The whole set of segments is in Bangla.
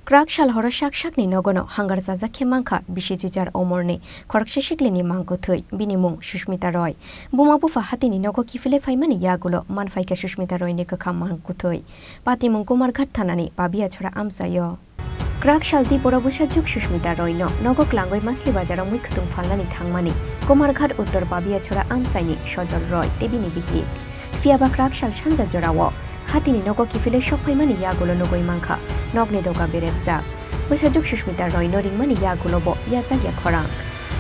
Krak shal hora shak ni nogono hangar zaza khemangkha bisijijar omorni khorkse shiklini mangko thoi binimung Sushmita Roy buma bufa hatini nogo kifile faimani yagulo manfaika Sushmita Roy ni kakham mangko thoi patimung Kumar Ghat thanani babia chora amsayo Krak shal di borabusa juk Sushmita Roy no nogo klangoi masli bazara muikhutung phalnani thangmani Kumar Ghat uttor babia chora amsaini Sojol Roy tebini bihi fiaba Krak shal shanja jorawo hatini nogo kifile shokfaimani yagulo nogoi mangkha nogni doga berebza busajuk Sushmita Roy no ringmani yagulo bo yasagya khorang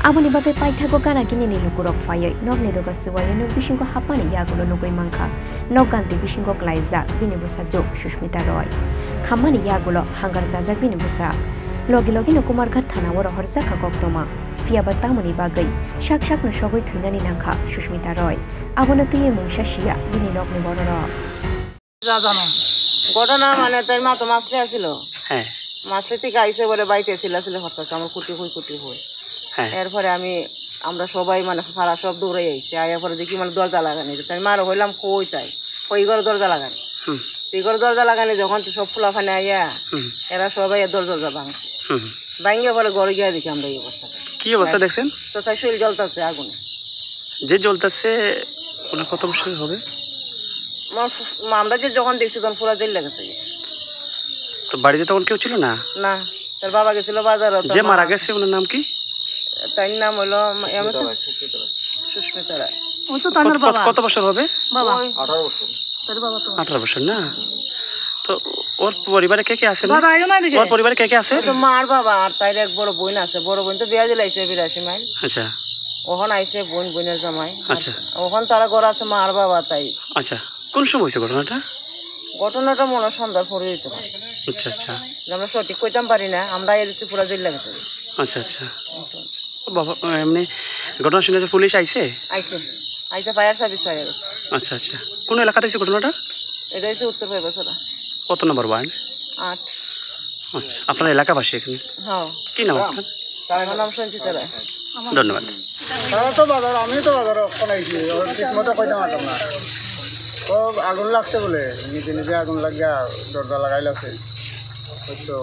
aboni bagai paithago gana kinini lukurok phayai nogni doga suwayo no bisingo hapani yagulo nogoi mangkha noganti bisingo klaija bini busajuk Sushmita Roy khamani yagulo hangar jajak bini busa logi no Kumar Ghat thana woro horjaka goktoma fiaba tamani bagai shak no sogoi thuinani nangkha Sushmita Roy abono tuye mungsa shia bini nogni bororo জানো ঘটনা মানে তাই মা তো মাছলে আছিল হ্যাঁ মাছলে থেকে আইসে বলে বাইতে ছিল হঠাৎ আমার কুটি হই হ্যাঁ এরপরে আমরা সবাই মানে সারা সব দৌড়ে আইছি আয়ার পরে দেখি মানে দরজা লাগানি তাই মার হইলাম কই তাই কই ঘর দরজা লাগানি এই ঘর দরজা লাগানি যখন সব ফুলাফানে আইয়া এরা সবাই দরজা ভাঙছে ভাঙিয়ে পরে ঘরে গিয়ে দেখি আমরা এই অবস্থাটা কি অবস্থা দেখছেন তো তাই শরীর জ্বলতেছে আগুনে যে জ্বলতেছে কোন কত বছর হবে আমরা যে যখন দেখছি তখন পুরো জেল লেগেছে তো বাড়িতে তখন কেউ ছিল না না তার বাবা গেছিল বাজারে যে মারা গেছে ওনার নাম কি তার নাম হলো সুস্মিতা রায় ওই তো তার বাবা কত বছর হবে বাবা 18 বছর তার বাবা তো 18 বছর না তো ওর পরিবারে কে আছে বাবা আইও না দেখে ওর পরিবারে কে আছে তো মার বাবা আর তাইর এক বড় বোন আছে বড় বোন তো বিয়া দিলাইছে 82 মাইল আচ্ছা ওখানে আইছে বোনের জামাই আচ্ছা ওখান তারা ঘর আছে মার বাবা তাই আচ্ছা কোন সময় হয়েছে ঘটনাটা মনে সন্ধ্যার পরে হইতো আচ্ছা আচ্ছা আমরা সঠিক কইতাম পারি না আমরা এদিকে পুরো জেল লাগছে আচ্ছা আচ্ছা বাবা এমনি ঘটনা শুনে যে পুলিশ আইছে ফায়ার সার্ভিস আইছে আচ্ছা আচ্ছা কোন এলাকাতে হয়েছে ঘটনাটা এটা হচ্ছে উত্তর পাইবাসরা কত নম্বর ওয়ার্ড 8 আচ্ছা আপনার এলাকাবাসী এখানে হ্যাঁ কি নাম আপনার আমার নাম সঞ্চিতা রায় ধন্যবাদ আমি তো বাজার কোনাইছি ঠিক মতো কইতাম না ও আগুন লাগছে বলে নিজে আগুন লাগিয়া দরজা লাগাই লাগছে তো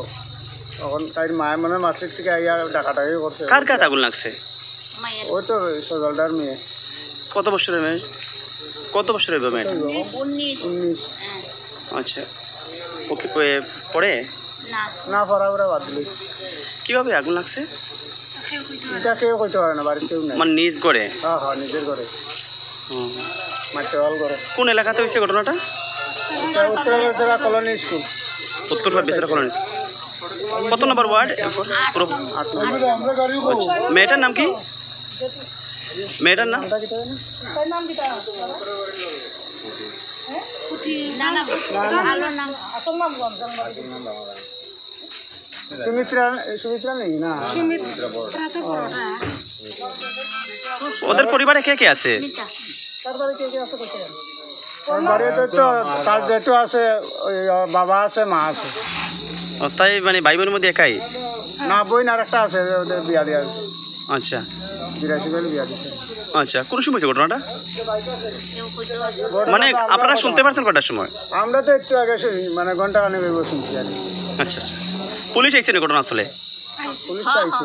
তখন তাই মায়ের মনে মাছের থেকে আইয়া ডাকাটাকি করছে কার আগুন লাগছে ওই তো সজলদার মেয়ে কত বছরের মেয়ে মেয়েটা 19 আচ্ছা ওকে পড়ে না পড়া ওরা বাদ দিল কিভাবে আগুন লাগছে এটা কেউ কইতে পারে না বাড়ির কেউ নাই মানে নিজ করে হ্যাঁ নিজের ঘরে মাঠে হল করে কোন এলাকাতে হয়েছে ঘটনাটা উত্তর বেচরা কলোনি স্কুল উত্তর বেচরা কলোনি কত নম্বর ওয়ার্ড পুরো মেয়েটার নাম কি মেয়েটার নাম সুমিত্রা নেই না ওদের পরিবারে কে আছে বাড়িতে তো তার যেটু আছে বাবা আছে মা আছে তাই মানে ভাই বোনের মধ্যে একাই না বোন আর একটা আছে ওদের বিয়া দিয়া আচ্ছা 82 সালে বিয়া দিছে আচ্ছা কোন সময় হয়েছে ঘটনাটা মানে আপনারা শুনতে পারছেন কটার সময় আমরা তো একটু আগে মানে ঘন্টা খানেক শুনছি আর আচ্ছা আচ্ছা পুলিশ আইছে না ঘটনা আসলে পুলিশ তো আইছে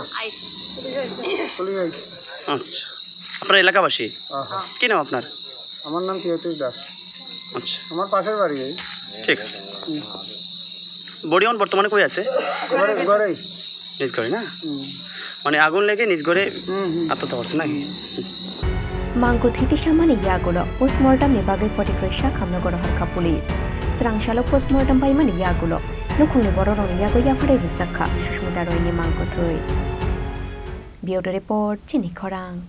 পুলিশ আইছে আচ্ছা আপনার এলাকাবাসী কি নাম আপনার আমার নাম কিয়তুষ দাস আচ্ছা আমার পাশের বাড়ি ঠিক আছে বড়িয়ন বর্তমানে কই আছে ঘরেই নিজ ঘরে না মানে আগুন লেগে নিজ ঘরে আত্মহত্যা করছে নাকি Mangko thiti shamani yagulo postmortem ni bagai fotik resha khamna goro harka police srangshalo postmortem pai mani yagulo nukhungni bororong yago yafare risakha Sushmita Roy ni mangko thoi Bureau report chini khorang